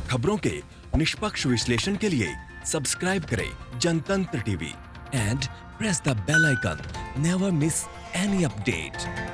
खबरों के निष्पक्ष विश्लेषण के लिए सब्सक्राइब करें Jantantra TV and press the bell icon. Never miss any update.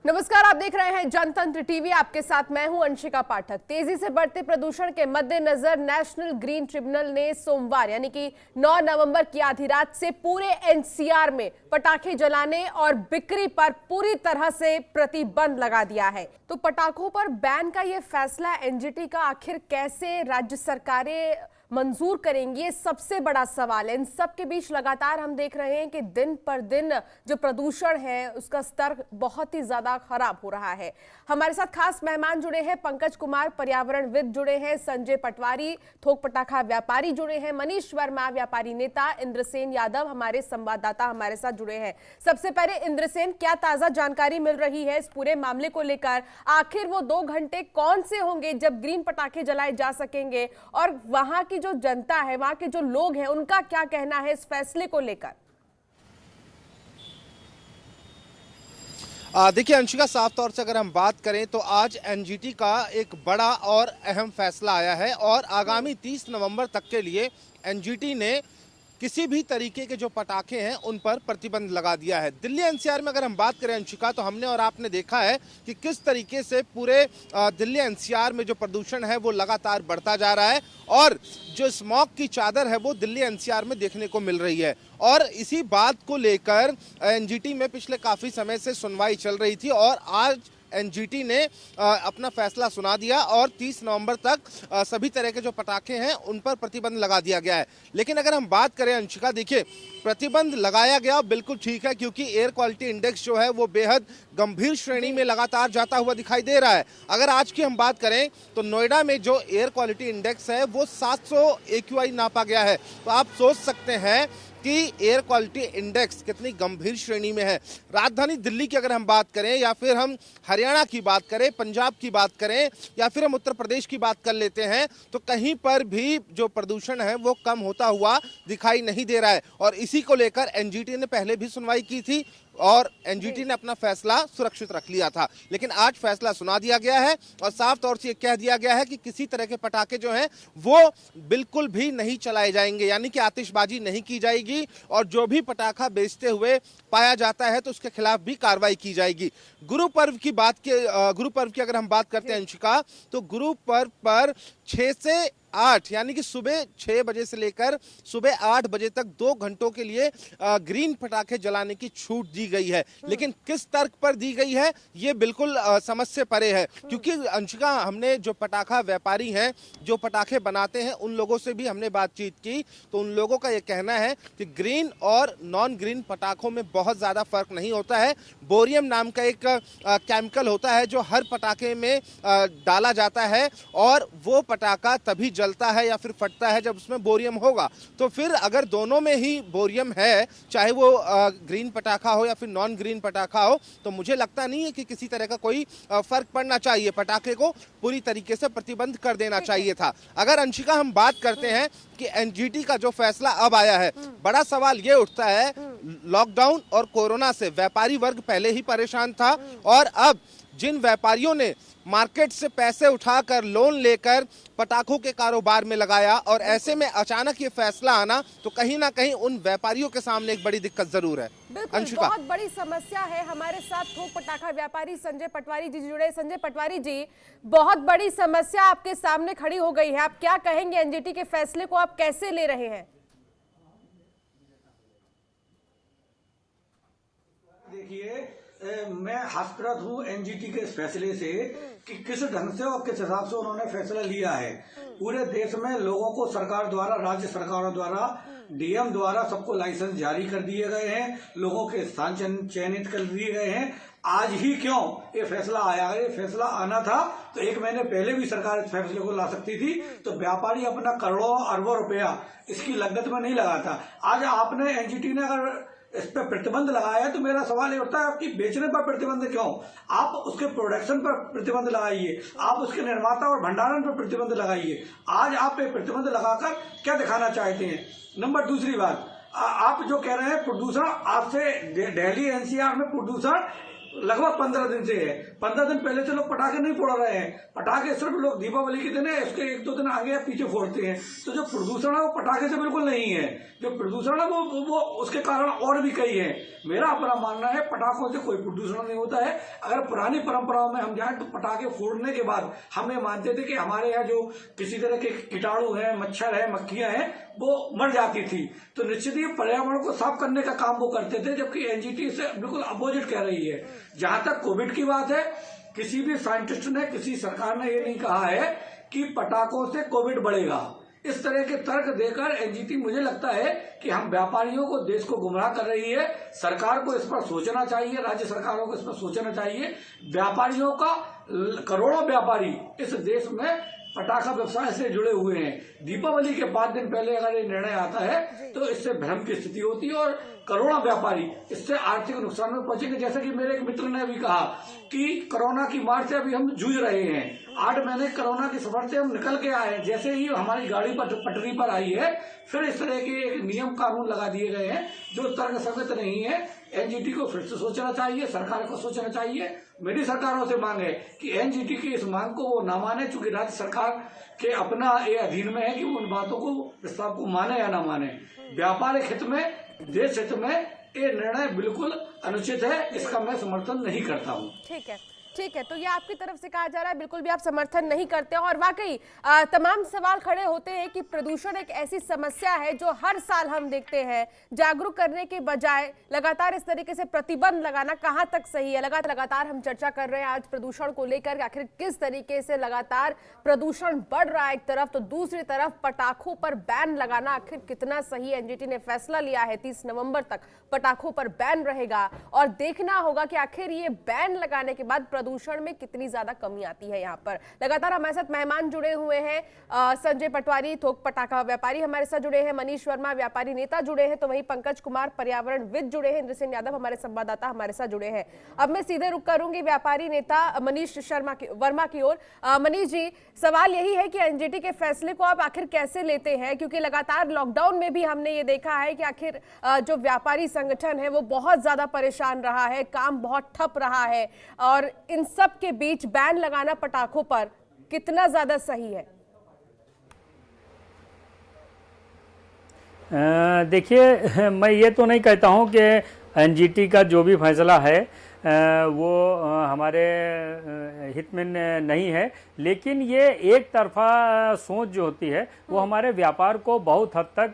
नमस्कार, आप देख रहे हैं जनतंत्र टीवी। आपके साथ मैं हूं अंशिका पाठक। तेजी से बढ़ते प्रदूषण के मद्देनजर नेशनल ग्रीन ट्रिब्यूनल ने सोमवार यानी कि 9 नवंबर की आधी रात से पूरे एनसीआर में पटाखे जलाने और बिक्री पर पूरी तरह से प्रतिबंध लगा दिया है। तो पटाखों पर बैन का यह फैसला एनजीटी का आखिर कैसे राज्य सरकारें मंजूर करेंगी, ये सबसे बड़ा सवाल है। इन सब के बीच लगातार हम देख रहे हैं कि दिन पर दिन जो प्रदूषण है उसका स्तर बहुत ही ज्यादा खराब हो रहा है। हमारे साथ खास मेहमान जुड़े हैं, पंकज कुमार पर्यावरणविद जुड़े हैं, संजय पटवारी थोक पटाखा व्यापारी जुड़े हैं, मनीष वर्मा व्यापारी नेता, इंद्रसेन यादव हमारे संवाददाता हमारे साथ जुड़े हैं। सबसे पहले इंद्रसेन, क्या ताजा जानकारी मिल रही है इस पूरे मामले को लेकर? आखिर वो 2 घंटे कौन से होंगे जब ग्रीन पटाखे जलाए जा सकेंगे, और वहां की जो जनता है, वहां के जो लोग हैं, उनका क्या कहना है इस फैसले को लेकर? देखिए अंशिका, साफ तौर से अगर हम बात करें तो आज एनजीटी का एक बड़ा और अहम फैसला आया है और आगामी 30 नवंबर तक के लिए एनजीटी ने किसी भी तरीके के जो पटाखे हैं उन पर प्रतिबंध लगा दिया है। दिल्ली एनसीआर में अगर हम बात करें अंशिका, तो हमने और आपने देखा है कि किस तरीके से पूरे दिल्ली एनसीआर में जो प्रदूषण है वो लगातार बढ़ता जा रहा है और जो स्मॉग की चादर है वो दिल्ली एनसीआर में देखने को मिल रही है। और इसी बात को लेकर एनजीटी में पिछले काफ़ी समय से सुनवाई चल रही थी और आज एनजीटी ने अपना फैसला सुना दिया और 30 नवंबर तक सभी तरह के जो पटाखे हैं उन पर प्रतिबंध लगा दिया गया है। लेकिन अगर हम बात करें अंशिका, देखिए प्रतिबंध लगाया गया बिल्कुल ठीक है, क्योंकि एयर क्वालिटी इंडेक्स जो है वो बेहद गंभीर श्रेणी में लगातार जाता हुआ दिखाई दे रहा है। अगर आज की हम बात करें तो नोएडा में जो एयर क्वालिटी इंडेक्स है वो 700 AQI नापा गया है। तो आप सोच सकते हैं कि एयर क्वालिटी इंडेक्स कितनी गंभीर श्रेणी में है। राजधानी दिल्ली की अगर हम बात करें या फिर हम हरियाणा की बात करें, पंजाब की बात करें या फिर हम उत्तर प्रदेश की बात कर लेते हैं, तो कहीं पर भी जो प्रदूषण है वो कम होता हुआ दिखाई नहीं दे रहा है। और इसी को लेकर एनजीटी ने पहले भी सुनवाई की थी और एनजीटी ने अपना फैसला सुरक्षित रख लिया था। लेकिन आज फैसला सुना दिया गया है और साफ तौर से कह दिया गया है कि किसी तरह के पटाखे जो हैं वो बिल्कुल भी नहीं चलाए जाएंगे, यानी कि आतिशबाजी नहीं की जाएगी और जो भी पटाखा बेचते हुए पाया जाता है तो उसके खिलाफ भी कार्रवाई की जाएगी। गुरु पर्व की अगर हम बात करते हैं अंशिका, तो गुरु पर्व पर 6 से 8 यानी कि सुबह 6 बजे से लेकर सुबह 8 बजे तक 2 घंटों के लिए ग्रीन पटाखे जलाने की छूट दी गई है। लेकिन किस तर्क पर दी गई है ये बिल्कुल समझ से परे है, क्योंकि अंशिका हमने जो पटाखा व्यापारी हैं, जो पटाखे बनाते हैं, उन लोगों से भी हमने बातचीत की तो उन लोगों का ये कहना है कि ग्रीन और नॉन ग्रीन पटाखों में बहुत ज़्यादा फर्क नहीं होता है। बोरियम नाम का एक केमिकल होता है जो हर पटाखे में डाला जाता है और वो पटाखा तभी जलता है या फिर फटता है जब उसमें बोरियम होगा। तो फिर अगर दोनों में ही बोरियम है, चाहे वो ग्रीन पटाखा हो या फिर नॉन ग्रीन पटाखा हो, तो मुझे लगता नहीं है कि किसी तरह का कोई फर्क पड़ना चाहिए। पटाखे को पूरी तरीके से प्रतिबंध कर देना चाहिए था। अगर अंशिका हम बात करते हैं कि एनजीटी का जो फैसला अब आया है, बड़ा सवाल ये उठता है, लॉकडाउन और कोरोना से व्यापारी वर्ग पहले ही परेशान था और अब जिन व्यापारियों ने मार्केट से पैसे उठाकर लोन लेकर पटाखों के कारोबार में लगाया और ऐसे में अचानक ये फैसला आना, तो कहीं ना कहीं उन व्यापारियों के सामने एक बड़ी दिक्कत जरूर है। बिल्कुल, बहुत बड़ी समस्या है। हमारे साथ थोक पटाखा व्यापारी संजय पटवारी जी जुड़े। संजय पटवारी जी, बहुत बड़ी समस्या आपके सामने खड़ी हो गई है, आप क्या कहेंगे? एनजीटी के फैसले को आप कैसे ले रहे हैं? देखिए, मैं हतप्रभ हूँ एनजीटी के इस फैसले से कि किस ढंग से और किस हिसाब से उन्होंने फैसला लिया है। पूरे देश में लोगों को सरकार द्वारा, राज्य सरकारों द्वारा, डीएम द्वारा सबको लाइसेंस जारी कर दिए गए हैं, लोगों के स्थान चयनित कर दिए गए हैं। आज ही क्यों ये फैसला आया है? ये फैसला आना था तो 1 महीने पहले भी सरकार इस फैसले को ला सकती थी, तो व्यापारी अपना करोड़ों अरबों रुपया इसकी लागत में नहीं लगाता। आज आपने एनजीटी ने अगर इस पर प्रतिबंध लगाया है तो मेरा सवाल ये उठता है, आपकी बेचने पर प्रतिबंध क्यों? आप उसके प्रोडक्शन पर प्रतिबंध लगाइए, आप उसके निर्माता और भंडारण पर प्रतिबंध लगाइए। आज आप ये प्रतिबंध लगाकर क्या दिखाना चाहते हैं? नंबर दूसरी बात, आप जो कह रहे हैं प्रदूषण, आज से दिल्ली एनसीआर में प्रदूषण लगभग 15 दिन से है। 15 दिन पहले से लोग पटाखे नहीं फोड़ रहे हैं। पटाखे सिर्फ लोग दीपावली के दिन है, इसके 1-2 दिन आगे या पीछे फोड़ते हैं। तो जो प्रदूषण है वो पटाखे से बिल्कुल नहीं है। जो प्रदूषण है वो उसके कारण और भी कई है। मेरा अपना मानना है पटाखों से कोई प्रदूषण नहीं होता है। अगर पुरानी परंपराओं में हम जाए तो पटाखे फोड़ने के बाद हम ये मानते थे कि हमारे यहाँ जो किसी तरह के कीटाणु है, मच्छर है, मक्खियां हैं, वो मर जाती थी। तो निश्चित ही पर्यावरण को साफ करने का काम वो करते थे, जबकि एनजीटी इसे बिल्कुल अपोजिट कह रही है। जहां तक कोविड की बात है, किसी भी साइंटिस्ट ने, किसी सरकार ने ये नहीं कहा है कि पटाखों से कोविड बढ़ेगा। इस तरह के तर्क देकर एनजीटी, मुझे लगता है कि हम व्यापारियों को, देश को गुमराह कर रही है। सरकार को इस पर सोचना चाहिए, राज्य सरकारों को इस पर सोचना चाहिए। व्यापारियों का, करोड़ों व्यापारी इस देश में पटाखा व्यवसाय से जुड़े हुए हैं। दीपावली के 5 दिन पहले अगर ये निर्णय आता है तो इससे भ्रम की स्थिति होती है और करोड़ों व्यापारी इससे आर्थिक नुकसान में पहुंचेंगे। जैसे कि मेरे एक मित्र ने भी कहा कि कोरोना की मार से अभी हम जूझ रहे हैं। 8 महीने कोरोना की सफर से हम निकल के आए हैं। जैसे ही हमारी गाड़ी पर पटरी पर आई है, फिर इस तरह के एक नियम कानून लगा दिए गए हैं जो तर्कसंगत नहीं है। एनजीटी को फिर से सोचना चाहिए, सरकार को सोचना चाहिए। मेरी सरकारों से मांग है कि एनजीटी की इस मांग को वो ना माने, चूंकि राज्य सरकार के अपना ये अधीन में है कि वो उन बातों को, प्रस्ताव को माने या ना माने। व्यापारिक हित में, देश हित में ये निर्णय बिल्कुल अनुचित है। इसका मैं समर्थन नहीं करता हूँ। ठीक है, तो ये आपकी तरफ से कहा जा रहा है, बिल्कुल भी आप समर्थन नहीं करते। और वाकई तमाम सवाल खड़े होते हैं कि प्रदूषण एक ऐसी समस्या है जो हर साल हम देखते हैं। जागरूक करने के बजाय लगातार इस तरीके से प्रतिबंध लगाना कहां तक सही है। लगातार हम चर्चा कर रहे हैं आज प्रदूषण को लेकर, आखिर किस तरीके से लगातार प्रदूषण बढ़ रहा है एक तरफ, तो दूसरी तरफ पटाखों पर बैन लगाना आखिर कितना सही है। एनजीटी ने फैसला लिया है 30 नवंबर तक पटाखों पर बैन रहेगा और देखना होगा कि आखिर ये बैन लगाने के बाद प्रदूषण में कितनी ज्यादा कमी आती है। यहाँ पर लगातार हमारे साथ मेहमान जुड़े हुए हैं। संजय पटवारी, थोक पटाखा व्यापारी हमारे साथ जुड़े हैं। मनीष वर्मा, व्यापारी नेता जुड़े हैं। तो वही पंकज कुमार, पर्यावरणविद जुड़े हैं। इंद्रसेन यादव, हमारे संवाददाता हमारे साथ जुड़े हैं। अब मैं सीधे रुक करूंगी व्यापारी नेता मनीष वर्मा की ओर। मनीष जी, सवाल यही है कि एनजीटी के फैसले को आप आखिर कैसे लेते हैं, क्योंकि लगातार लॉकडाउन में भी हमने ये देखा है कि आखिर जो व्यापारी संगठन है वो बहुत ज्यादा परेशान रहा है, काम बहुत ठप रहा है, और इन सब के बीच बैन लगाना पटाखों पर कितना ज्यादा सही है? देखिए, मैं ये तो नहीं कहता हूं कि एनजीटी का जो भी फैसला है वो हमारे हित में नहीं है, लेकिन ये एक तरफा सोच जो होती है वो हमारे व्यापार को बहुत हद तक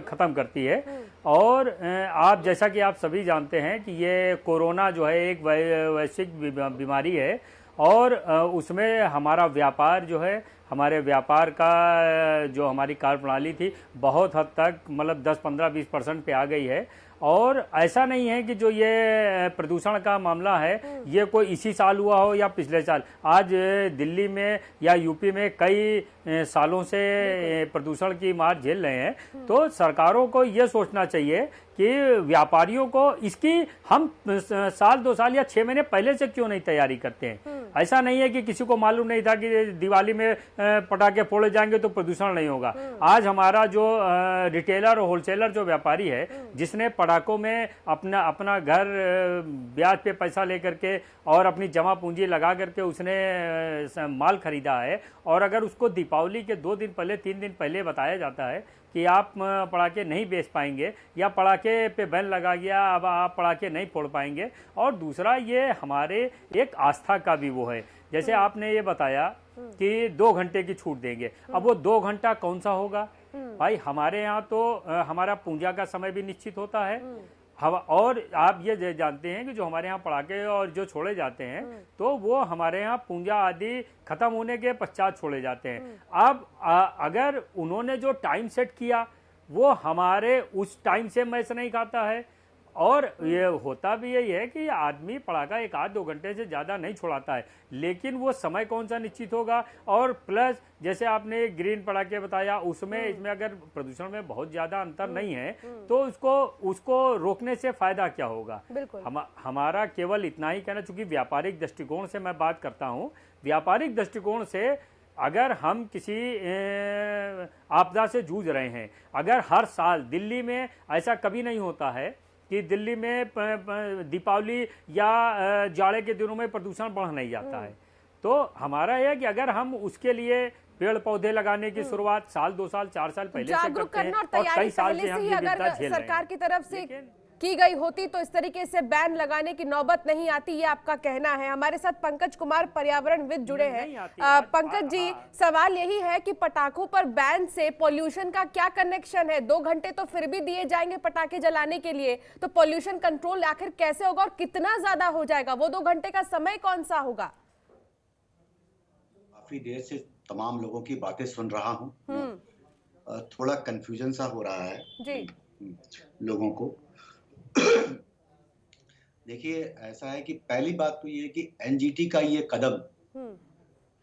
ख़त्म करती है। और आप, जैसा कि आप सभी जानते हैं कि ये कोरोना जो है एक वैश्विक बीमारी है और उसमें हमारा व्यापार जो है, हमारे व्यापार का जो हमारी कार्यप्रणाली थी बहुत हद तक, मतलब 10-15-20% पे आ गई है। और ऐसा नहीं है कि जो ये प्रदूषण का मामला है ये कोई इसी साल हुआ हो या पिछले साल। आज दिल्ली में या यूपी में कई सालों से प्रदूषण की मार झेल रहे हैं। तो सरकारों को ये सोचना चाहिए कि व्यापारियों को इसकी हम साल 2 साल या 6 महीने पहले से क्यों नहीं तैयारी करते हैं। ऐसा नहीं है कि किसी को मालूम नहीं था कि दिवाली में पटाखे फोड़े जाएंगे तो प्रदूषण नहीं होगा। आज हमारा जो रिटेलर और होलसेलर जो व्यापारी है, जिसने पटाखों में अपना घर ब्याज पे पैसा लेकर के और अपनी जमा पूंजी लगा करके उसने माल खरीदा है, और अगर उसको दीपावली के 2 दिन पहले 3 दिन पहले बताया जाता है कि आप पटाखे नहीं बेच पाएंगे या पटाखे पे बैन लगा गया, अब आप पटाखे नहीं फोड़ पाएंगे। और दूसरा, ये हमारे एक आस्था का भी वो है। जैसे आपने ये बताया कि 2 घंटे की छूट देंगे, अब वो 2 घंटा कौन सा होगा भाई? हमारे यहाँ तो हमारा पूजा का समय भी निश्चित होता है। और आप ये जानते हैं कि जो हमारे यहाँ पटाखे और जो छोड़े जाते हैं तो वो हमारे यहाँ पूजा आदि खत्म होने के पश्चात छोड़े जाते हैं। अब अगर उन्होंने जो टाइम सेट किया वो हमारे उस टाइम से मैच नहीं खाता है। और ये होता भी यही है कि आदमी पटाखा 1-2 घंटे से ज़्यादा नहीं छोड़ाता है, लेकिन वो समय कौन सा निश्चित होगा। और प्लस जैसे आपने ग्रीन पटाखे बताया, उसमें इसमें अगर प्रदूषण में बहुत ज़्यादा अंतर नहीं है तो उसको रोकने से फ़ायदा क्या होगा। हमारा केवल इतना ही कहना, चूँकि व्यापारिक दृष्टिकोण से मैं बात करता हूँ, व्यापारिक दृष्टिकोण से अगर हम किसी आपदा से जूझ रहे हैं, अगर हर साल दिल्ली में ऐसा कभी नहीं होता है कि दिल्ली में दीपावली या जाड़े के दिनों में प्रदूषण बढ़ नहीं जाता है। तो हमारा यह है कि अगर हम उसके लिए पेड़ पौधे लगाने की शुरुआत साल 2 साल 4 साल पहले से जागरूक करते हैं करना और और तैयारी कई साल पहले से से हम ही ये अगर विपदा झेल रहे सरकार हैं। की तरफ से की गई होती तो इस तरीके से बैन लगाने की नौबत नहीं आती, ये आपका कहना है। हमारे साथ पंकज कुमार पर्यावरणविद जुड़े हैं। पंकज जी, सवाल यही है कि पटाखों पर बैन से पॉल्यूशन का क्या कनेक्शन है? 2 घंटे तो फिर भी दिए जाएंगे पटाखे जलाने के लिए, तो पॉल्यूशन कंट्रोल आखिर कैसे होगा और कितना ज्यादा हो जाएगा? वो 2 घंटे का समय कौन सा होगा? काफी देर से तमाम लोगों की बातें सुन रहा हूँ, थोड़ा कंफ्यूजन सा हो रहा है जी लोगों को। देखिए, ऐसा है कि पहली बात तो ये है कि एनजीटी का ये कदम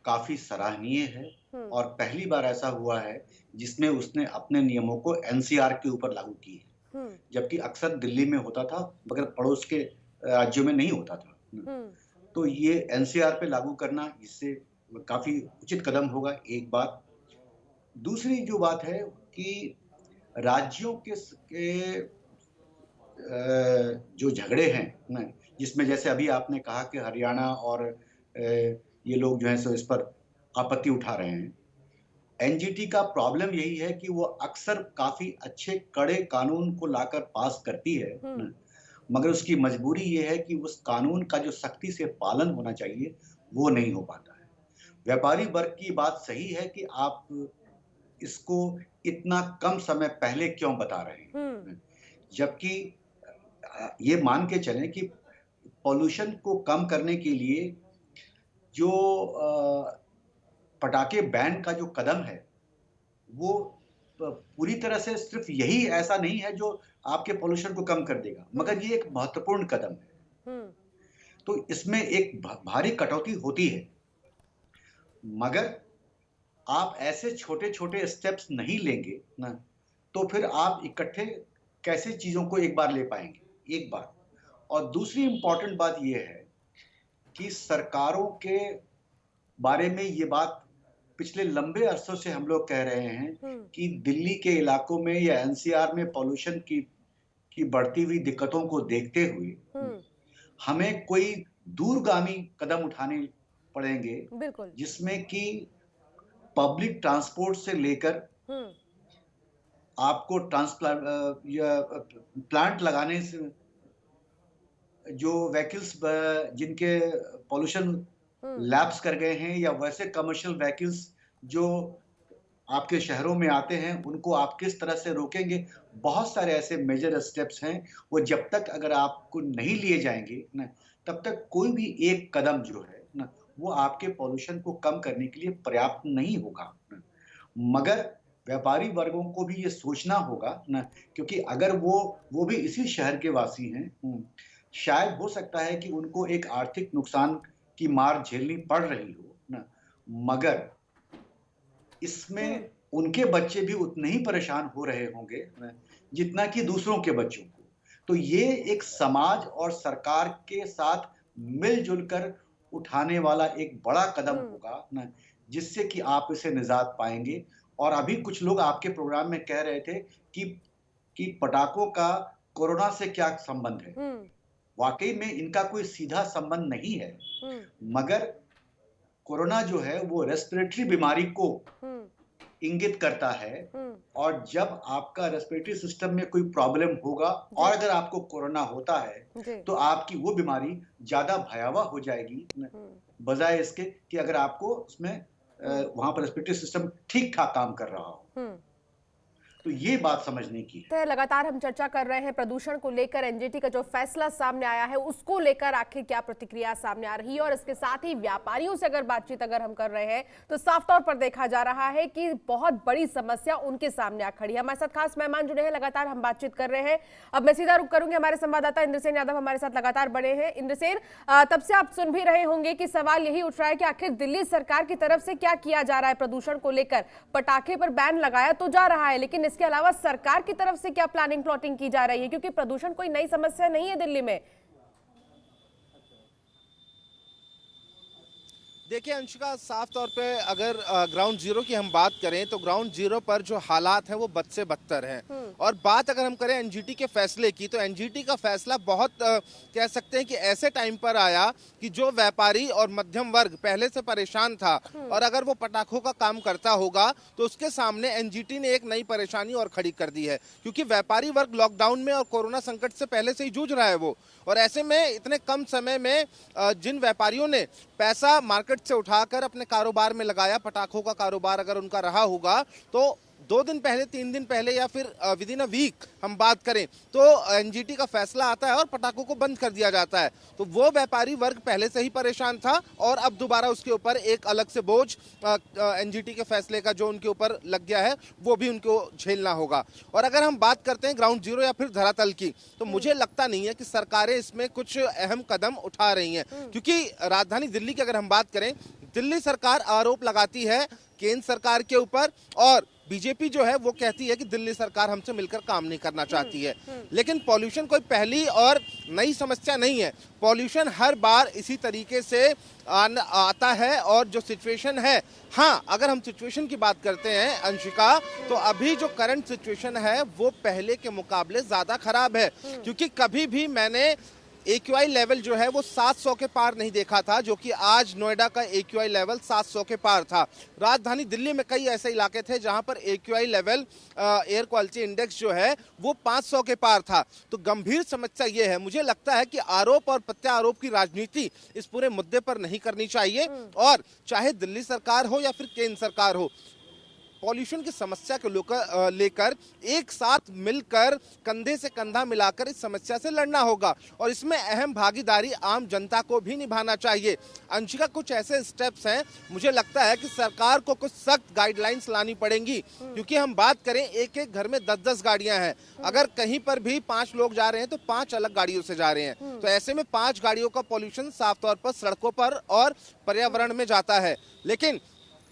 काफी सराहनीय है और पहली बार ऐसा हुआ है जिसमें उसने अपने नियमों को एनसीआर के ऊपर लागू की है, जबकि अक्सर दिल्ली में होता था मगर पड़ोस के राज्यों में नहीं होता था। तो ये एनसीआर पे लागू करना इससे काफी उचित कदम होगा, एक बात। दूसरी जो बात है कि राज्यों के जो झगड़े हैं, जिसमें जैसे अभी आपने कहा कि हरियाणा और ये लोग जो है सो इस पर आपत्ति उठा रहे हैं। एनजीटी का प्रॉब्लम यही है कि वो अक्सर काफी अच्छे कड़े कानून को लाकर पास करती है, मगर उसकी मजबूरी ये है कि उस कानून का जो सख्ती से पालन होना चाहिए वो नहीं हो पाता है। व्यापारी वर्ग की बात सही है कि आप इसको इतना कम समय पहले क्यों बता रहे हैं, जबकि ये मान के चलें कि पॉल्यूशन को कम करने के लिए जो पटाखे बैन का जो कदम है वो पूरी तरह से सिर्फ यही ऐसा नहीं है जो आपके पॉल्यूशन को कम कर देगा, मगर ये एक महत्वपूर्ण कदम है। तो इसमें एक भारी कटौती होती है, मगर आप ऐसे छोटे छोटे स्टेप्स नहीं लेंगे ना, तो फिर आप इकट्ठे कैसे चीजों को एक बार ले पाएंगे, एक बात। और दूसरी इंपॉर्टेंट बात यह है कि सरकारों के बारे में ये बात पिछले लंबे अरसों से हम लोग कह रहे हैं कि दिल्ली के इलाकों में या एनसीआर में पॉल्यूशन की बढ़ती हुई दिक्कतों को देखते हुए हमें कोई दूरगामी कदम उठाने पड़ेंगे, जिसमें कि पब्लिक ट्रांसपोर्ट से लेकर आपको प्लांट लगाने से जो व्हीकल्स जिनके पॉल्यूशन लैप्स कर गए हैं या वैसे कमर्शियल व्हीकल्स जो आपके शहरों में आते हैं उनको आप किस तरह से रोकेंगे। बहुत सारे ऐसे मेजर स्टेप्स हैं, वो जब तक अगर आपको नहीं लिए जाएंगे ना, तब तक कोई भी एक कदम जो है ना वो आपके पॉल्यूशन को कम करने के लिए पर्याप्त नहीं होगा। मगर व्यापारी वर्गों को भी ये सोचना होगा ना, क्योंकि अगर वो भी इसी शहर के वासी हैं, शायद हो सकता है कि उनको एक आर्थिक नुकसान की मार झेलनी पड़ रही हो ना, मगर इसमें उनके बच्चे भी उतने ही परेशान हो रहे होंगे जितना कि दूसरों के बच्चों को। तो ये एक समाज और सरकार के साथ मिलजुल कर उठाने वाला एक बड़ा कदम होगा ना, जिससे कि आप इसे निजात पाएंगे। और अभी कुछ लोग आपके प्रोग्राम में कह रहे थे कि पटाखों का कोरोना से क्या संबंध है। वाकई में इनका कोई सीधा संबंध नहीं है, मगर कोरोना जो है वो रेस्पिरेटरी बीमारी को इंगित करता है, और जब आपका रेस्पिरेटरी सिस्टम में कोई प्रॉब्लम होगा और अगर आपको कोरोना होता है तो आपकी वो बीमारी ज्यादा भयावह हो जाएगी बजाय इसके कि अगर आपको उसमें वहां पर रेस्पिरेटरी सिस्टम ठीक ठाक काम कर रहा हो। तो ये बात समझने की है। लगातार हम चर्चा कर रहे हैं प्रदूषण को लेकर, एनजीटी का जो फैसला सामने आया है उसको लेकर आखिर क्या प्रतिक्रिया सामने आ रही है, और इसके साथ ही व्यापारियों से अगर बातचीत अगर हम कर रहे हैं तो साफ तौर पर देखा जा रहा है कि बहुत बड़ी समस्या उनके सामने आ खड़ी है। हमारे साथ खास मेहमान जुड़े हैं, लगातार हम बातचीत कर रहे हैं। अब मैं सीधा रुख करूंगी, हमारे संवाददाता इंद्रसेन यादव हमारे साथ लगातार बने हैं। इंद्रसेन, तब से आप सुन भी रहे होंगे कि सवाल यही उठ रहा है कि आखिर दिल्ली सरकार की तरफ से क्या किया जा रहा है प्रदूषण को लेकर। पटाखे पर बैन लगाया तो जा रहा है, लेकिन इसके अलावा सरकार की तरफ से क्या प्लानिंग प्लॉटिंग की जा रही है, क्योंकि प्रदूषण कोई नई समस्या नहीं है दिल्ली में। देखिए अंशिका, साफ तौर पे अगर ग्राउंड जीरो की हम बात करें तो ग्राउंड जीरो पर जो हालात हैं वो बद से बदतर हैं। और बात अगर हम करें एनजीटी के फैसले की, तो एनजीटी का फैसला बहुत कह सकते हैं कि ऐसे टाइम पर आया कि जो व्यापारी और मध्यम वर्ग पहले से परेशान था और अगर वो पटाखों का काम करता होगा तो उसके सामने एनजीटी ने एक नई परेशानी और खड़ी कर दी है, क्योंकि व्यापारी वर्ग लॉकडाउन में और कोरोना संकट से पहले से ही जूझ रहा है वो। और ऐसे में इतने कम समय में जिन व्यापारियों ने पैसा मार्केट से उठाकर अपने कारोबार में लगाया, पटाखों का कारोबार अगर उनका रहा होगा, तो 2 दिन पहले, 3 दिन पहले या फिर विद इन अ वीक हम बात करें तो एनजीटी का फैसला आता है और पटाखों को बंद कर दिया जाता है। तो वो व्यापारी वर्ग पहले से ही परेशान था और अब दोबारा उसके ऊपर एक अलग से बोझ एनजीटी के फैसले का जो उनके ऊपर लग गया है वो भी उनको झेलना होगा। और अगर हम बात करते हैं ग्राउंड जीरो या फिर धरातल की, तो मुझे लगता नहीं है कि सरकारें इसमें कुछ अहम कदम उठा रही हैं, क्योंकि राजधानी दिल्ली की अगर हम बात करें, दिल्ली सरकार आरोप लगाती है केंद्र सरकार के ऊपर और बीजेपी जो है वो कहती है कि दिल्ली सरकार हमसे मिलकर काम नहीं करना चाहती है। लेकिन पॉल्यूशन कोई पहली और नई समस्या नहीं है। पॉल्यूशन हर बार इसी तरीके से आता है और जो सिचुएशन है, हाँ अगर हम सिचुएशन की बात करते हैं अंशिका, तो अभी जो करंट सिचुएशन है वो पहले के मुकाबले ज्यादा खराब है, क्योंकि कभी भी मैंने AQI लेवल जो है वो 700 के पार नहीं देखा था, जो कि आज नोएडा का AQI लेवल 700 के पार था। राजधानी दिल्ली में कई ऐसे इलाके थे जहां पर AQI level air quality index जो है वो 500 के पार था। तो गंभीर समस्या ये है, मुझे लगता है कि आरोप और प्रत्यारोप की राजनीति इस पूरे मुद्दे पर नहीं करनी चाहिए। और चाहे दिल्ली सरकार हो या फिर केंद्र सरकार हो, पॉल्यूशन की समस्या को लेकर एक साथ मिलकर कंधे से कंधा मिलाकर इस समस्या से लड़ना होगा और इसमें अहम भागीदारी आम जनता को भी निभाना चाहिए। अंशिका, कुछ ऐसे स्टेप्स हैं, मुझे लगता है कि सरकार को कुछ सख्त गाइडलाइंस लानी पड़ेंगी, क्योंकि हम बात करें एक एक घर में 10-10 गाड़ियां हैं। अगर कहीं पर भी 5 लोग जा रहे हैं तो 5 अलग गाड़ियों से जा रहे हैं। तो ऐसे में 5 गाड़ियों का पॉल्यूशन साफ तौर पर सड़कों पर और पर्यावरण में जाता है। लेकिन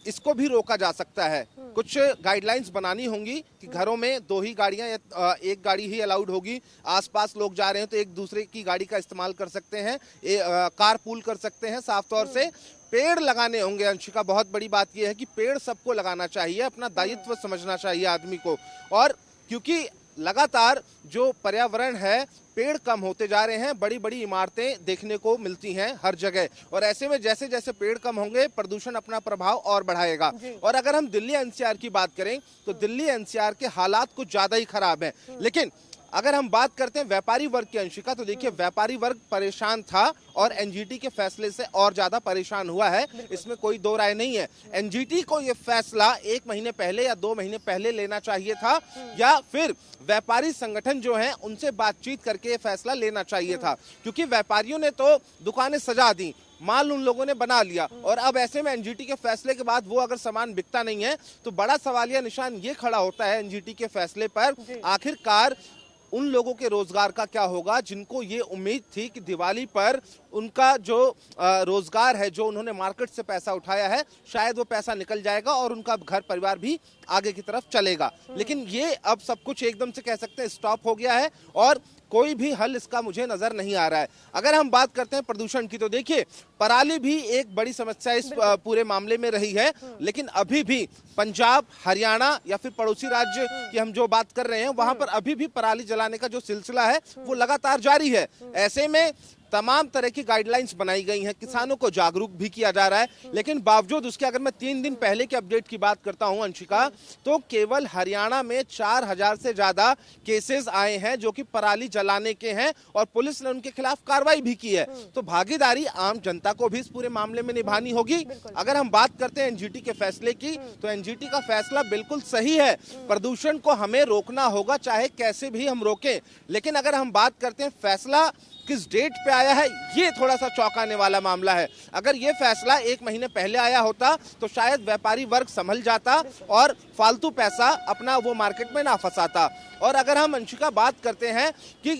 इसको भी रोका जा सकता है। कुछ गाइडलाइंस बनानी होंगी कि घरों में 2 ही गाड़ियां या 1 गाड़ी ही अलाउड होगी। आसपास लोग जा रहे हैं तो एक दूसरे की गाड़ी का इस्तेमाल कर सकते हैं, कार पूल कर सकते हैं। साफ तौर से पेड़ लगाने होंगे अंशिका। बहुत बड़ी बात यह है कि पेड़ सबको लगाना चाहिए, अपना दायित्व समझना चाहिए आदमी को। और क्योंकि लगातार जो पर्यावरण है, पेड़ कम होते जा रहे हैं, बड़ी बड़ी इमारतें देखने को मिलती हैं हर जगह, और ऐसे में जैसे जैसे पेड़ कम होंगे प्रदूषण अपना प्रभाव और बढ़ाएगा। और अगर हम दिल्ली एनसीआर की बात करें तो दिल्ली एनसीआर के हालात कुछ ज्यादा ही खराब हैं। लेकिन अगर हम बात करते हैं व्यापारी वर्ग की अंशिका, तो देखिए व्यापारी वर्ग परेशान था और एनजीटी के फैसले से और ज्यादा परेशान हुआ है, इसमें कोई दो राय नहीं है। एनजीटी को ये फैसला 1 महीने पहले या 2 महीने पहले लेना चाहिए था, या फिर व्यापारी संगठन जो हैं उनसे बातचीत करके ये फैसला लेना चाहिए था, क्योंकि व्यापारियों ने तो दुकानें सजा दी, माल उन लोगों ने बना लिया, और अब ऐसे में एनजीटी के फैसले के बाद वो अगर सामान बिकता नहीं है तो बड़ा सवालिया निशान ये खड़ा होता है एनजीटी के फैसले पर, आखिरकार उन लोगों के रोजगार का क्या होगा जिनको ये उम्मीद थी कि दिवाली पर उनका जो रोजगार है, जो उन्होंने मार्केट से पैसा उठाया है, शायद वो पैसा निकल जाएगा और उनका घर परिवार भी आगे की तरफ चलेगा। लेकिन ये अब सब कुछ एकदम से कह सकते हैं स्टॉप हो गया है और कोई भी हल इसका मुझे नजर नहीं आ रहा है। अगर हम बात करते हैं प्रदूषण की, तो देखिए पराली भी एक बड़ी समस्या इस पूरे मामले में रही है, लेकिन अभी भी पंजाब, हरियाणा या फिर पड़ोसी राज्य की हम जो बात कर रहे हैं, वहां पर अभी भी पराली जलाने का जो सिलसिला है वो लगातार जारी है। ऐसे में तमाम तरह की गाइडलाइंस बनाई गई हैं, किसानों को जागरूक भी किया जा रहा है, लेकिन बावजूद उसके अगर मैं 3 दिन पहले के अपडेट की बात करता हूं अंशिका, तो केवल हरियाणा में 4000 से ज्यादा केसेस आए हैं जो कि पराली जलाने के हैं और पुलिस ने उनके खिलाफ कार्रवाई भी की है। तो भागीदारी आम जनता को भी इस पूरे मामले में निभानी होगी। अगर हम बात करते हैं एनजीटी के फैसले की, तो एनजीटी का फैसला बिल्कुल सही है। प्रदूषण को हमें रोकना होगा, चाहे कैसे भी हम रोकें। लेकिन अगर हम बात करते हैं फैसला किस डेट पे आया है, ये थोड़ा सा चौंकाने वाला मामला है। अगर ये फैसला 1 महीने पहले आया होता तो शायद व्यापारी वर्ग संभल जाता और फालतू पैसा अपना वो मार्केट में ना फंसाता। और अगर हम अंशिका बात करते हैं कि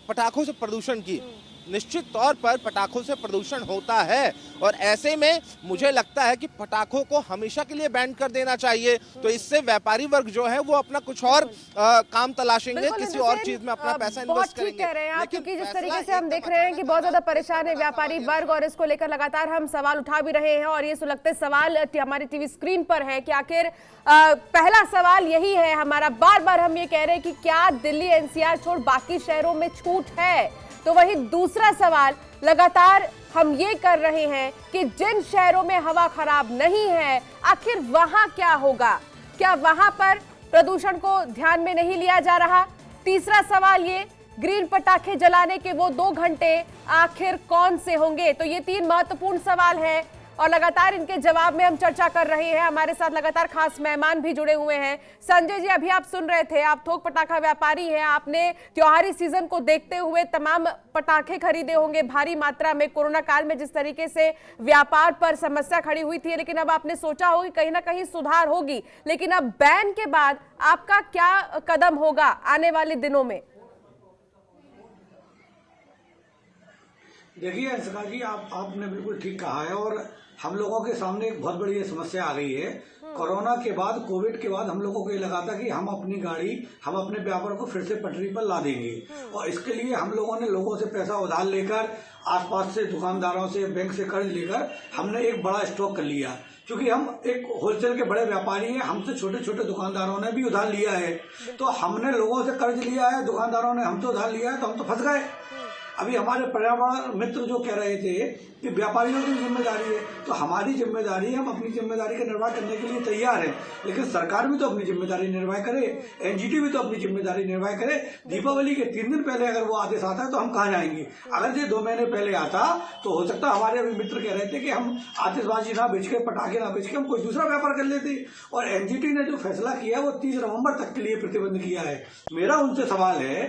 पटाखों से प्रदूषण की, निश्चित तौर पर पटाखों से प्रदूषण होता है और ऐसे में मुझे लगता है कि पटाखों को हमेशा के लिए बैन कर देना चाहिए। तो इससे व्यापारी वर्ग जो है वो अपना कुछ और काम तलाशेंगे, किसी और चीज में अपना पैसा इन्वेस्ट करेंगे। कह रहे हैं आप, क्योंकि जिस तरीके से हम देख रहे हैं कि बहुत ज्यादा परेशान है व्यापारी वर्ग और इसको लेकर लगातार हम सवाल उठा भी रहे हैं और ये सुलगते सवाल हमारी टीवी स्क्रीन पर है कि आखिर पहला सवाल यही है हमारा, बार बार हम ये कह रहे हैं कि क्या दिल्ली एनसीआर छोड़ बाकी शहरों में छूट है। तो वही दूसरा सवाल लगातार हम ये कर रहे हैं कि जिन शहरों में हवा खराब नहीं है आखिर वहां क्या होगा, क्या वहां पर प्रदूषण को ध्यान में नहीं लिया जा रहा। तीसरा सवाल ये, ग्रीन पटाखे जलाने के वो 2 घंटे आखिर कौन से होंगे। तो ये 3 महत्वपूर्ण सवाल हैं और लगातार इनके जवाब में हम चर्चा कर रहे हैं। हमारे साथ लगातार खास मेहमान भी जुड़े हुए हैं। संजय जी, अभी आप सुन रहे थे, आप थोक पटाखा व्यापारी हैं, आपने त्योहारी सीजन को देखते हुए तमाम पटाखे खरीदे होंगे भारी मात्रा में। कोरोना काल में जिस तरीके से व्यापार पर समस्या खड़ी हुई थी, लेकिन अब आपने सोचा होगा कहीं ना कहीं सुधार होगी, लेकिन अब बैन के बाद आपका क्या कदम होगा आने वाले दिनों में? देखिए अंशिका जी, आपने बिल्कुल ठीक कहा है और हम लोगों के सामने एक बहुत बड़ी ये समस्या आ गई है। कोरोना के बाद, कोविड के बाद हम लोगों को ये लगा था कि हम अपनी गाड़ी, हम अपने व्यापार को फिर से पटरी पर ला देंगे और इसके लिए हम लोगों ने लोगों से पैसा उधार लेकर, आसपास से दुकानदारों से, बैंक से कर्ज लेकर हमने एक बड़ा स्टॉक कर लिया। क्योंकि हम एक होलसेल के बड़े व्यापारी हैं, हमसे छोटे छोटे दुकानदारों ने भी उधार लिया है, तो हमने लोगों से कर्ज लिया है, दुकानदारों ने हमसे उधार लिया है, तो हम तो फंस गए। अभी हमारे पर्यावरण मित्र जो कह रहे थे कि व्यापारियों की जिम्मेदारी है, तो हमारी जिम्मेदारी, हम अपनी जिम्मेदारी का निर्वाह करने के लिए तैयार हैं, लेकिन सरकार भी तो अपनी जिम्मेदारी निर्वाह करे, एनजीटी भी तो अपनी जिम्मेदारी निर्वाह करे। दीपावली के 3 दिन पहले अगर वो आदेश आता है तो हम कहाँ जाएंगे? अगर ये 2 महीने पहले आता तो हो सकता हमारे अभी मित्र कह रहे थे कि हम आतिशबाजी ना बेच के, पटाखे ना बेच के हम कोई दूसरा व्यापार कर लेते। और एनजीटी ने जो फैसला किया है वो 30 नवम्बर तक के लिए प्रतिबंध किया है। मेरा उनसे सवाल है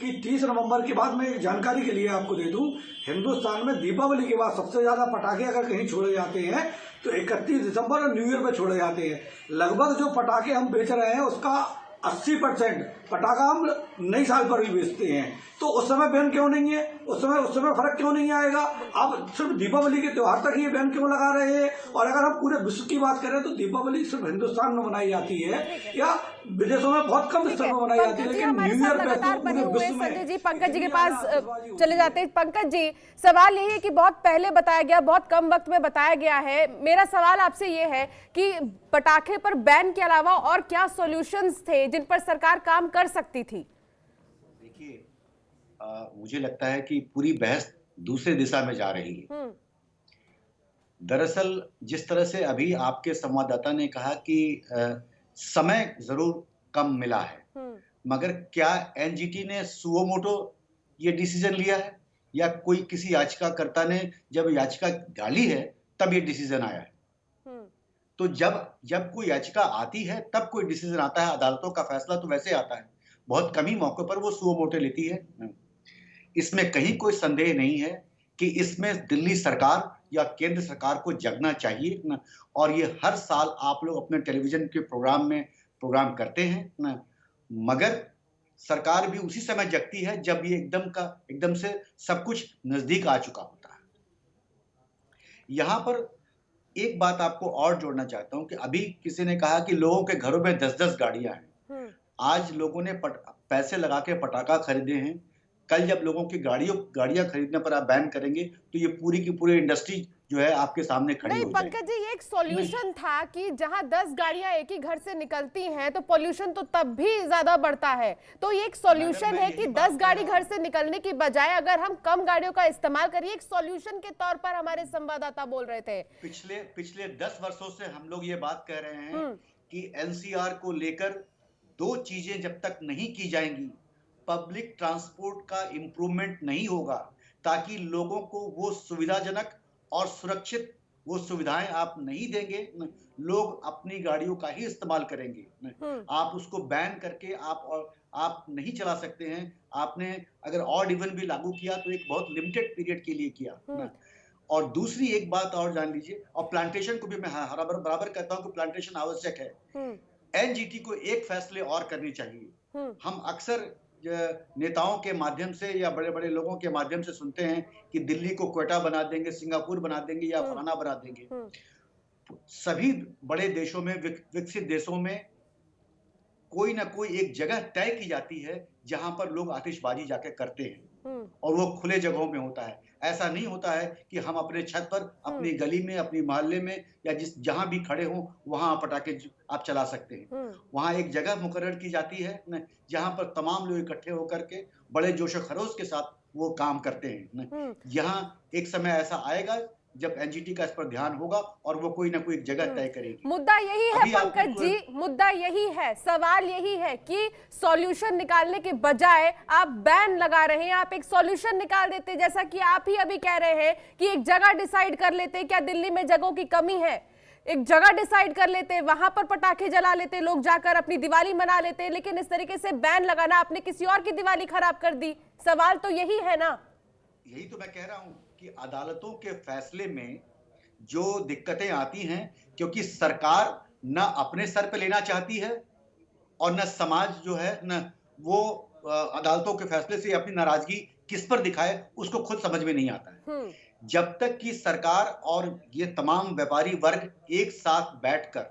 कि 30 नवंबर के बाद, मैं एक जानकारी के लिए आपको दे दूं, हिंदुस्तान में दीपावली के बाद सबसे ज्यादा पटाखे अगर कहीं छोड़े जाते हैं तो 31 दिसंबर और न्यू ईयर पे छोड़े जाते हैं। लगभग जो पटाखे हम बेच रहे हैं उसका 80% पटाखा हम नई साल पर भी बेचते हैं। तो उस समय बैन क्यों नहीं है? उस समय फर्क क्यों नहीं आएगा? आप सिर्फ दीपावली के त्योहार तक ये बैन क्यों लगा रहे हैं? और अगर हम पूरे विश्व की बात करें तो दीपावली सिर्फ हिंदुस्तान में मनाई जाती है या विदेशों में बहुत कम स्तर पर मनाई जाती है, लेकिन न्यू ईयर पे पूरे विश्व में। संजय जी, पंकज जी के पास चले जाते हैं। पंकज जी, सवाल यही है कि बहुत पहले बताया गया, बहुत कम वक्त में बताया गया है। मेरा सवाल आपसे ये है कि पटाखे पर बैन के अलावा और क्या सॉल्यूशंस थे जिन पर सरकार काम कर सकती थी? देखिए, मुझे लगता है कि पूरी बहस दूसरे दिशा में जा रही है। दरअसल जिस तरह से अभी आपके संवाददाता ने कहा कि समय जरूर कम मिला है, मगर क्या एनजीटी ने सुओ मोटो ये डिसीजन लिया है या कोई किसी याचिकाकर्ता ने जब याचिका डाली है तब ये डिसीजन आया है? तो जब कोई याचिका आती है तब कोई डिसीजन आता है। अदालतों का फैसला तो वैसे आता है, बहुत कम ही मौके पर वो सुओ मोटो लेती है। इसमें कहीं कोई संदेह नहीं है कि इसमें दिल्ली सरकार या केंद्र सरकार को जगना चाहिए ना। और ये हर साल आप लोग अपने टेलीविजन के प्रोग्राम करते हैं ना, मगर सरकार भी उसी समय जगती है जब ये एकदम से सब कुछ नजदीक आ चुका होता है। यहाँ पर एक बात आपको और जोड़ना चाहता हूं कि अभी किसी ने कहा कि लोगों के घरों में 10-10 गाड़ियां हैं। आज लोगों ने पैसे लगा के पटाखा खरीदे हैं, कल जब लोगों की गाड़ियां खरीदने पर आप बैन करेंगे तो ये पूरी की पूरी इंडस्ट्री जो है आपके सामने खड़ी हो जाएगी। नहीं पंकज जी, ये एक सॉल्यूशन था कि जहां 10 गाड़ियां एक ही घर से निकलती हैं तो पोल्यूशन तो तब भी ज्यादा बढ़ता है। तो ये एक सॉल्यूशन है कि 10 गाड़ी घर से निकलने की बजाय अगर हम कम गाड़ियों का इस्तेमाल करिए, एक सॉल्यूशन के तौर पर हमारे संवाददाता बोल रहे थे। पिछले 10 वर्षों से हम लोग ये बात कह रहे हैं कि एनसीआर को लेकर 2 चीजें जब तक नहीं की जाएंगी, पब्लिक ट्रांसपोर्ट का इंप्रूवमेंट नहीं होगा, ताकि लोगों को वो सुविधाजनक और सुरक्षित वो सुविधाएं आप नहीं देंगे, लोग अपनी गाड़ियों का ही इस्तेमाल करेंगे। आप उसको बैन करके आप नहीं चला सकते हैं। आपने अगर ऑड इवन भी लागू किया तो एक बहुत लिमिटेड पीरियड के लिए किया। और दूसरी एक बात और जान लीजिए, और प्लांटेशन को भी मैं बराबर कहता हूं कि प्लांटेशन आवश्यक है। एनजीटी को एक फैसले और करनी चाहिए। हम अक्सर नेताओं के माध्यम से या बड़े बड़े लोगों के माध्यम से सुनते हैं कि दिल्ली को क्वेटा बना देंगे, सिंगापुर बना देंगे या फलाना बना देंगे। सभी बड़े देशों में, विकसित देशों में कोई ना कोई एक जगह तय की जाती है जहां पर लोग आतिशबाजी जाके करते हैं और वो खुले जगहों में होता है। ऐसा नहीं होता है कि हम अपने छत पर, अपनी गली में, अपनी मोहल्ले में या जहां भी खड़े हों वहां पटाखे आप चला सकते हैं। वहां एक जगह मुकर्रर की जाती है जहां पर तमाम लोग इकट्ठे होकर के बड़े जोशो खरोश के साथ वो काम करते हैं। यहाँ एक समय ऐसा आएगा जब एनजीटी का इस पर ध्यान होगा और वो कोई ना कोई जगह तय करेगी। मुद्दा यही है पंकज जी, मुद्दा यही है, सवाल यही है कि सॉल्यूशन निकालने के बजाय आप बैन लगा रहे हैं। आप एक सॉल्यूशन निकाल देते, जैसा कि आप ही अभी कह रहे हैं कि एक जगह डिसाइड कर लेते। क्या दिल्ली में जगहों की कमी है? एक जगह डिसाइड कर लेते, वहां पर पटाखे जला लेते, लोग जाकर अपनी दिवाली मना लेते। लेकिन इस तरीके से बैन लगाना, आपने किसी और की दिवाली खराब कर दी। सवाल तो यही है ना। यही तो मैं कह रहा हूं कि अदालतों के फैसले में जो दिक्कतें आती हैं, क्योंकि सरकार न अपने सर पे लेना चाहती है और न समाज जो है न वो अदालतों के फैसले से अपनी नाराजगी किस पर दिखाए उसको खुद समझ में नहीं आता है। जब तक कि सरकार और ये तमाम व्यापारी वर्ग एक साथ बैठकर,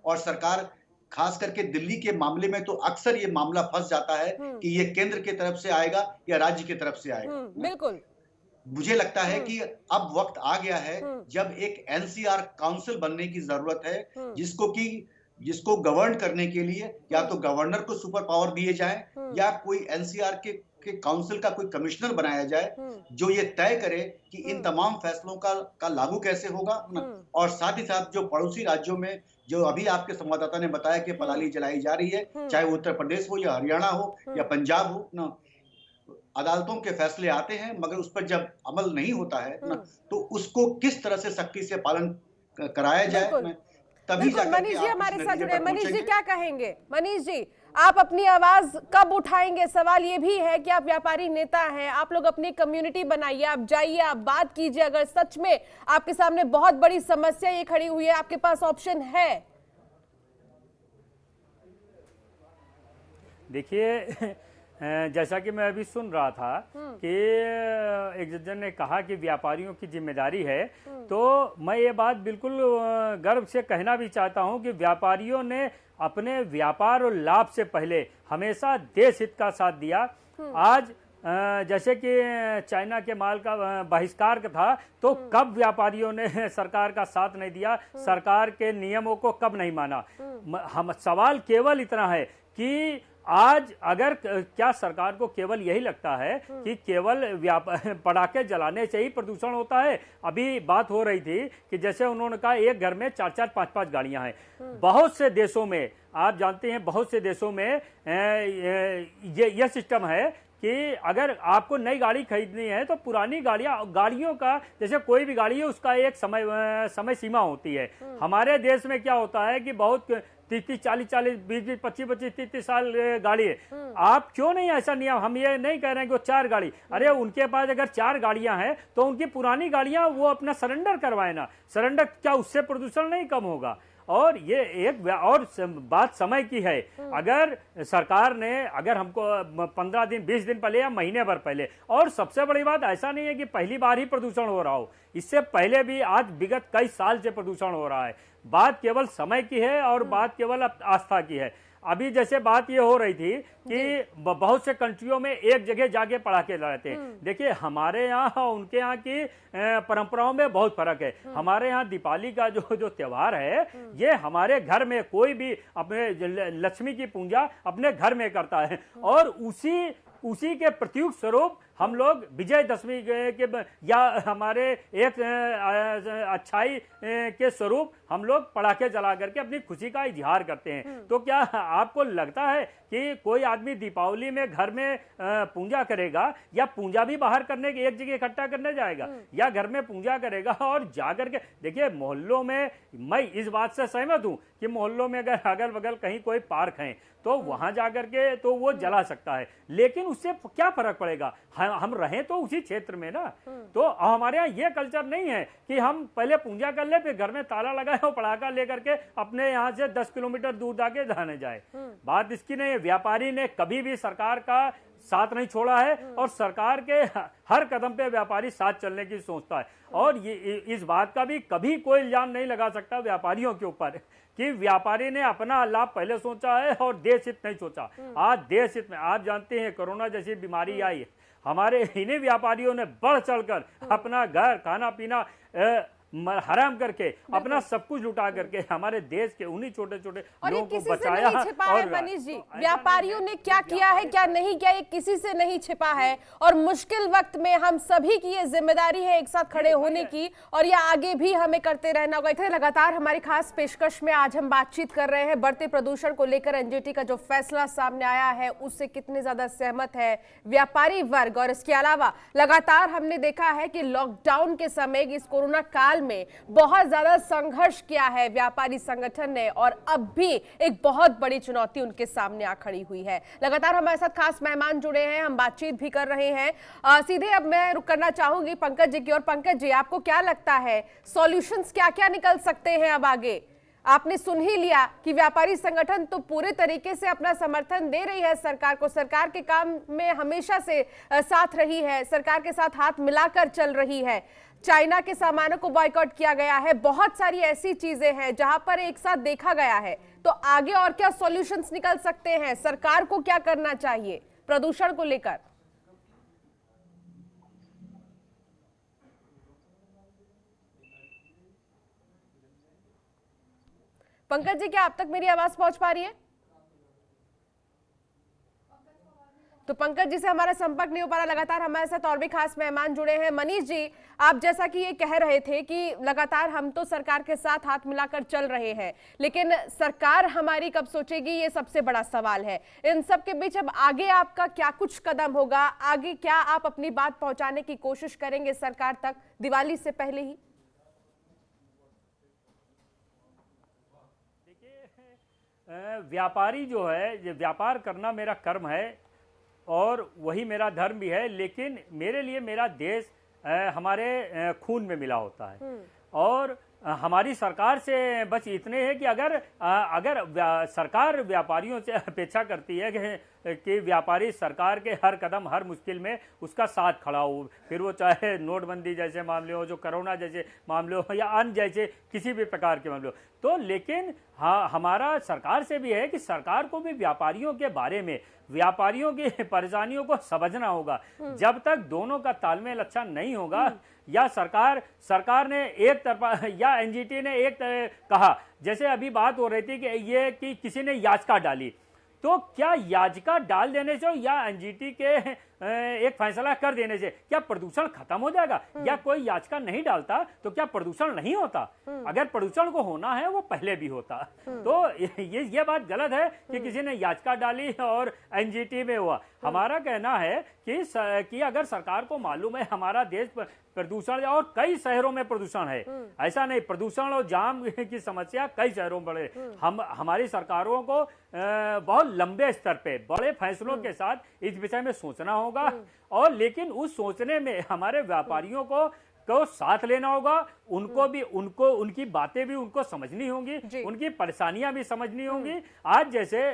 और सरकार खास करके दिल्ली के मामले में तो अक्सर ये मामला फंस जाता है कि ये केंद्र की तरफ से आएगा या राज्य की तरफ से आएगा। बिल्कुल, मुझे लगता है कि अब वक्त आ गया है जब एक एनसीआर काउंसिल बनने की जरूरत है, जिसको गवर्न करने के लिए या तो गवर्नर को सुपर पावर दिए जाए या कोई एनसीआर के काउंसिल का कोई कमिश्नर बनाया जाए जो ये तय करे कि इन तमाम फैसलों का लागू कैसे होगा। और साथ ही साथ जो पड़ोसी राज्यों में, जो अभी आपके संवाददाता ने बताया कि पलाली जलाई जा रही है, चाहे वो उत्तर प्रदेश हो या हरियाणा हो या पंजाब हो ना, अदालतों के फैसले आते हैं मगर उस पर जब अमल नहीं होता है ना, तो उसको किस तरह से सख्ती से पालन कराया जाए, तभी जाकर मनीष जी हमारे साथ जुड़े। मनीष जी क्या कहेंगे? मनीष जी, आप अपनी आवाज कब उठाएंगे? सवाल ये भी है कि आप व्यापारी नेता हैं, आप लोग अपनी कम्युनिटी बनाइए, आप जाइए, आप बात कीजिए। अगर सच में आपके सामने बहुत बड़ी समस्या ये खड़ी हुई है, आपके पास ऑप्शन है। देखिए, जैसा कि मैं अभी सुन रहा था कि एक जज ने कहा कि व्यापारियों की जिम्मेदारी है, तो मैं ये बात बिल्कुल गर्व से कहना भी चाहता हूं कि व्यापारियों ने अपने व्यापार और लाभ से पहले हमेशा देश हित का साथ दिया। आज जैसे कि चाइना के माल का बहिष्कार था, तो कब व्यापारियों ने सरकार का साथ नहीं दिया, सरकार के नियमों को कब नहीं माना। हम सवाल केवल इतना है कि आज अगर क्या सरकार को केवल यही लगता है कि केवल पटाखे जलाने से ही प्रदूषण होता है? अभी बात हो रही थी कि जैसे उन्होंने कहा एक घर में 4-4, 5-5 गाड़ियां हैं। बहुत से देशों में आप जानते हैं, बहुत से देशों में ये सिस्टम है कि अगर आपको नई गाड़ी खरीदनी है तो पुरानी गाड़ियों का, जैसे कोई भी गाड़ी है उसका एक समय सीमा होती है। हमारे देश में क्या होता है कि बहुत 30-40, 20-20, 25-25, 30 साल गाड़ी है। आप क्यों नहीं ऐसा नियम? हम ये नहीं कह रहे हैं कि वो 4 गाड़ी, अरे उनके पास अगर 4 गाड़ियां हैं तो उनकी पुरानी गाड़ियां वो अपना सरेंडर करवाए ना। सरेंडर क्या उससे प्रदूषण नहीं कम होगा? और ये एक और बात समय की है। अगर सरकार ने, अगर हमको 15 दिन 20 दिन पहले या महीने भर पहले, और सबसे बड़ी बात ऐसा नहीं है कि पहली बार ही प्रदूषण हो रहा हो, इससे पहले भी आज विगत कई साल से प्रदूषण हो रहा है। बात केवल समय की है और बात केवल आस्था की है। अभी जैसे बात ये हो रही थी कि बहुत से कंट्रियों में एक जगह जाके पटाखे जलाते हैं। देखिए हमारे यहाँ और उनके यहाँ की परंपराओं में बहुत फर्क है। हमारे यहाँ दीपावली का जो त्योहार है, ये हमारे घर में कोई भी अपने लक्ष्मी की पूजा अपने घर में करता है, और उसी के प्रतीक स्वरूप हम लोग विजयदशमी के या हमारे एक अच्छाई के स्वरूप हम लोग पटाखे जला करके अपनी खुशी का इजहार करते हैं। तो क्या आपको लगता है कि कोई आदमी दीपावली में घर में पूजा करेगा या पूजा भी बाहर करने के एक जगह इकट्ठा करने जाएगा, या घर में पूजा करेगा और जाकर के? देखिए मोहल्लों में, मैं इस बात से सहमत हूं कि मोहल्लों में अगर अगल बगल कहीं कोई पार्क है तो वहां जाकर के तो वो जला सकता है, लेकिन उससे क्या फर्क पड़ेगा? हम रहें तो उसी क्षेत्र में ना। तो हमारे यहाँ ये कल्चर नहीं है कि हम पहले पूजा कर ले फिर घर में ताला लगाए और पटाखा लेकर के अपने यहाँ से 10 किलोमीटर दूर जाके जाने जाए। बात इसकी नहीं है। व्यापारी ने कभी भी सरकार का साथ नहीं छोड़ा है और सरकार के हर कदम पे व्यापारी साथ चलने की सोचता है। और ये इस बात का भी कभी कोई इल्जाम नहीं लगा सकता व्यापारियों के ऊपर कि व्यापारी ने अपना लाभ पहले सोचा है और देश हित नहीं सोचा। आज देश हित में आप जानते हैं कोरोना जैसी बीमारी आई है, हमारे इन्हीं व्यापारियों ने बढ़ चढ़कर अपना घर खाना पीना हराम करके अपना सब कुछ लुटा करके हमारे देश के उन्हीं छोटे छोटे लोगों को बचाया। नहीं छिपा है मनीष जी, व्यापारियों ने क्या किया है क्या नहीं किया ये किसी से नहीं छिपा है और मुश्किल वक्त में हम सभी की ये जिम्मेदारी है एक साथ खड़े होने की और ये आगे भी हमें करते रहना होगा। इतने लगातार हमारी खास पेशकश में आज हम बातचीत कर रहे हैं बढ़ते प्रदूषण को लेकर। एनजीटी का जो फैसला सामने आया है उससे कितने ज्यादा सहमत है व्यापारी वर्ग, और इसके अलावा लगातार हमने देखा है कि लॉकडाउन के समय इस कोरोना काल में बहुत ज्यादा संघर्ष किया है व्यापारी संगठन ने और अब भी एक बहुत बड़ी चुनौती उनके सामने आ खड़ी हुई है। लगातार हमारे साथ खास मेहमान जुड़े हैं, हम बातचीत भी कर रहे हैं। सीधे अब मैं रुक करना चाहूंगी पंकज जी की ओर। पंकज जी, आपको क्या लगता है सॉल्यूशंस क्या क्या निकल सकते हैं अब आगे? आपने सुन ही लिया कि व्यापारी संगठन तो पूरे तरीके से अपना समर्थन दे रही है सरकार को, सरकार के काम में हमेशा से साथ रही है, सरकार के साथ हाथ मिलाकर चल रही है। चाइना के सामानों को बॉयकॉट किया गया है, बहुत सारी ऐसी चीजें हैं जहां पर एक साथ देखा गया है। तो आगे और क्या सॉल्यूशंस निकल सकते हैं? सरकार को क्या करना चाहिए प्रदूषण को लेकर? पंकज जी, क्या आप तक मेरी आवाज पहुंच पा रही है? तो पंकज जी से हमारा संपर्क नहीं हो पा रहा। लगातार हमारे साथ और भी खास मेहमान जुड़े हैं। मनीष जी, आप जैसा कि ये कह रहे थे कि लगातार हम तो सरकार के साथ हाथ मिलाकर चल रहे हैं, लेकिन सरकार हमारी कब सोचेगी, ये सबसे बड़ा सवाल है। इन सब के बीच अब आगे आपका क्या कुछ कदम होगा? आगे क्या आप अपनी बात पहुंचाने की कोशिश करेंगे सरकार तक दिवाली से पहले ही? व्यापारी जो है, व्यापार करना मेरा कर्म है और वही मेरा धर्म भी है, लेकिन मेरे लिए मेरा देश हमारे खून में मिला होता है। और हमारी सरकार से बस इतने है कि अगर सरकार व्यापारियों से अपेक्षा करती है कि व्यापारी सरकार के हर कदम हर मुश्किल में उसका साथ खड़ा हो, फिर वो चाहे नोटबंदी जैसे मामले हो, जो कोरोना जैसे मामले हो या अन्य जैसे किसी भी प्रकार के मामले हो, तो लेकिन हाँ, हमारा सरकार से भी है कि सरकार को भी व्यापारियों के बारे में, व्यापारियों की परेशानियों को समझना होगा। जब तक दोनों का तालमेल अच्छा नहीं होगा, या सरकार ने एक तरफा या एनजीटी ने एक कहा, जैसे अभी बात हो रही थी कि किसी ने याचिका डाली, तो क्या याचिका डाल देने से या एनजीटी के एक फैसला कर देने से क्या प्रदूषण खत्म हो जाएगा? या कोई याचिका नहीं डालता तो क्या प्रदूषण नहीं होता? अगर प्रदूषण को होना है वो पहले भी होता। तो ये बात गलत है कि किसी ने याचिका डाली और एनजीटी में हुआ। हमारा कहना है कि अगर सरकार को मालूम है हमारा देश प्रदूषण और कई शहरों में प्रदूषण है, ऐसा नहीं, प्रदूषण और जाम की समस्या कई शहरों में बढ़े, हमारी सरकारों को बहुत लंबे स्तर पे बड़े फैसलों के साथ इस विषय में सोचना होगा। और लेकिन उस सोचने में हमारे व्यापारियों को साथ लेना होगा, उनकी बातें भी उनको समझनी होंगी, उनकी परेशानियां भी समझनी होंगी। आज जैसे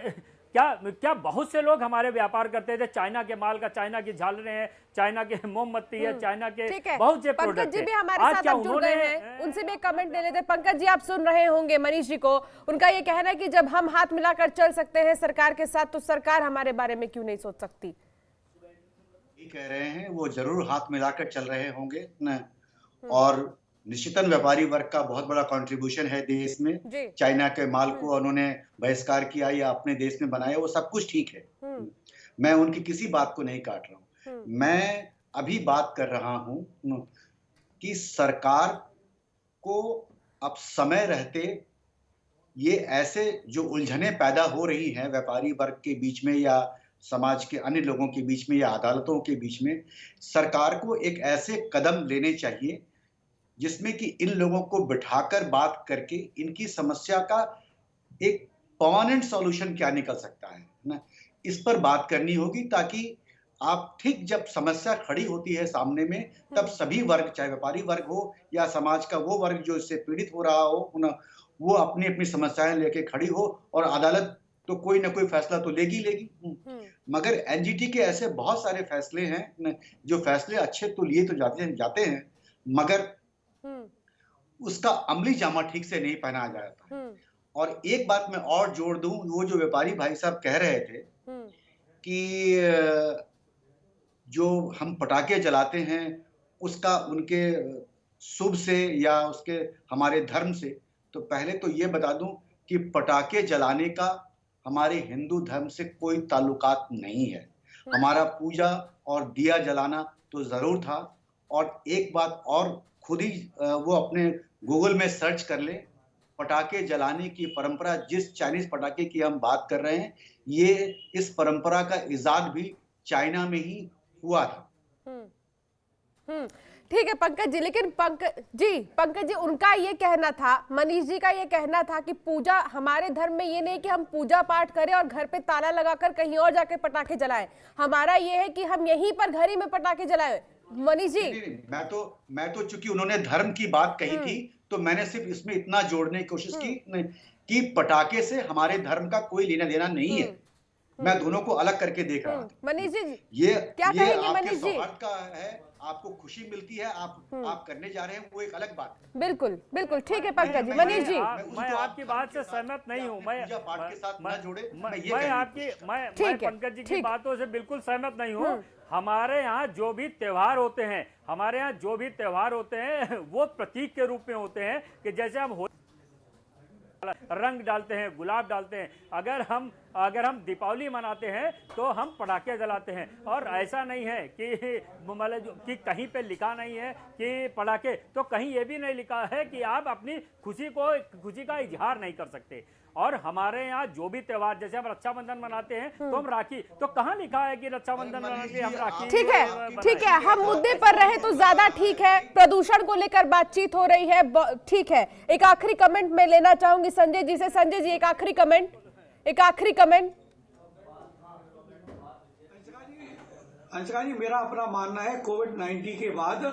क्या बहुत से लोग हमारे व्यापार करते थे, चाइना के माल का, चाइना की झालरें हैं, चाइना के मोमबत्ती है, चाइना के बहुत से प्रोडक्ट हैं। पंकज जी भी हमारे साथ अब जुड़ गए हैं, उनसे भी कमेंट ले लेते हैं। पंकज जी, आप सुन रहे होंगे मनीष जी को, उनका ये कहना है कि जब हम हाथ मिलाकर चल सकते हैं सरकार के साथ, तो सरकार हमारे बारे में क्यों नहीं सोच सकती? कह रहे हैं वो जरूर हाथ मिलाकर चल रहे होंगे न, और निश्चितन व्यापारी वर्ग का बहुत बड़ा कंट्रीब्यूशन है देश में। चाइना के माल को उन्होंने बहिष्कार किया या अपने देश में बनाया, वो सब कुछ ठीक है, मैं उनकी किसी बात को नहीं काट रहा हूं। मैं अभी बात कर रहा हूं कि सरकार को अब समय रहते ये ऐसे जो उलझने पैदा हो रही हैं व्यापारी वर्ग के बीच में या समाज के अन्य लोगों के बीच में या अदालतों के बीच में, सरकार को एक ऐसे कदम लेने चाहिए जिसमें कि इन लोगों को बिठाकर बात करके इनकी समस्या का एक परमानेंट सॉल्यूशन क्या निकल सकता है ना, इस पर बात करनी होगी, ताकि आप ठीक जब समस्या खड़ी होती है सामने में, तब सभी वर्ग, चाहे व्यापारी वर्ग हो या समाज का वो वर्ग जो इससे पीड़ित हो रहा हो, वो अपनी अपनी समस्याएं लेके खड़ी हो, और अदालत तो कोई ना कोई फैसला तो लेगी लेगी। मगर एनजीटी के ऐसे बहुत सारे फैसले हैं, जो फैसले अच्छे तो लिए तो जाते हैं, मगर उसका अमली जामा ठीक से नहीं पहनाया जाता है। और एक बात मैं और जोड़ दूं, वो जो व्यापारी भाई साहब कह रहे थे कि जो हम पटाखे जलाते हैं उसका उनके शुभ से या उसके हमारे धर्म से, तो पहले तो ये बता दूं कि पटाखे जलाने का हमारे हिंदू धर्म से कोई ताल्लुकात नहीं है। हमारा पूजा और दिया जलाना तो जरूर था। और एक बात और, खुद ही वो अपने गूगल में सर्च कर ले, पटाखे जलाने की परंपरा, जिस चाइनीज पटाखे की हम बात कर रहे हैं, ये इस परंपरा का इजाद भी चाइना में ही हुआ था। ठीक है पंकज जी, लेकिन पंकज जी उनका ये कहना था, मनीष जी का ये कहना था कि पूजा हमारे धर्म में ये नहीं कि हम पूजा पाठ करें और घर पे ताला लगाकर कहीं और जाके पटाखे जलाएं। हमारा ये है कि हम यहीं पर घर ही में पटाखे जलाएं। मनीष जी नहीं, मैं तो चूंकि उन्होंने धर्म की बात कही थी, तो मैंने सिर्फ इसमें इतना जोड़ने की कोशिश की कि पटाखे से हमारे धर्म का कोई लेना देना नहीं है। मैं दोनों को अलग करके देख रहा था। मनीष जी ये क्या कहेंगे आपके मनीष जी? सौहार्द का है, आपको खुशी मिलती है, आप करने जा रहे हैं, वो एक अलग बात है। बिल्कुल बिल्कुल, ठीक है पंकज जी। मनीष जी मैं आपकी बात से सहमत नहीं हूँ। पूजा पाठ के साथ न जोड़े, मैं पंकज जी की बातों से बिल्कुल सहमत नहीं हूँ। हमारे यहाँ जो भी त्योहार होते हैं वो प्रतीक के रूप में होते हैं, कि जैसे हम रंग डालते हैं, गुलाब डालते हैं। अगर हम दीपावली मनाते हैं तो हम पटाखे जलाते हैं। और ऐसा नहीं है कि मतलब कि कहीं पे लिखा नहीं है कि पटाखे, तो कहीं ये भी नहीं लिखा है कि आप अपनी खुशी का इजहार नहीं कर सकते। और हमारे यहाँ जो भी त्योहार, जैसे हम रक्षाबंधन मनाते हैं तो हम राखी, तो कहाँ लिखा है कि रक्षाबंधन मना के हम राखी? ठीक है, हम मुद्दे पर रहे तो ज्यादा ठीक है। प्रदूषण को लेकर बातचीत हो रही है, ठीक है। एक आखिरी कमेंट मैं लेना चाहूंगी संजय जी से। संजय जी एक आखिरी कमेंट। अंशका जी, मेरा अपना मानना है, कोविड-19 के बाद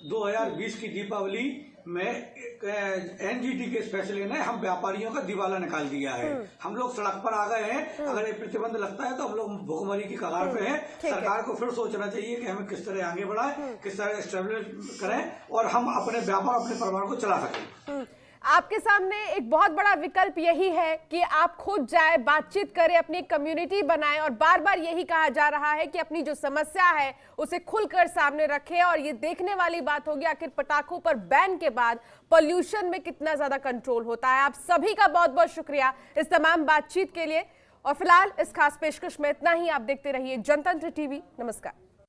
2020 की दीपावली में एनजीटी के फैसले ने हम व्यापारियों का दिवाला निकाल दिया है। हम लोग सड़क पर आ गए हैं। अगर ये प्रतिबंध लगता है तो हम लोग भुखमरी की कगार पे हैं। सरकार को फिर सोचना चाहिए कि हमें किस तरह आगे बढ़ाएं, किस तरह स्टेबलाइज करें और हम अपने व्यापार, अपने परिवार को चला सकें। आपके सामने एक बहुत बड़ा विकल्प यही है कि आप खुद जाए, बातचीत करें, अपनी कम्युनिटी बनाएं। और बार बार यही कहा जा रहा है कि अपनी जो समस्या है उसे खुलकर सामने रखें। और ये देखने वाली बात होगी आखिर पटाखों पर बैन के बाद पॉल्यूशन में कितना ज्यादा कंट्रोल होता है। आप सभी का बहुत बहुत शुक्रिया इस तमाम बातचीत के लिए। और फिलहाल इस खास पेशकश में इतना ही। आप देखते रहिए जनतंत्र टीवी। नमस्कार।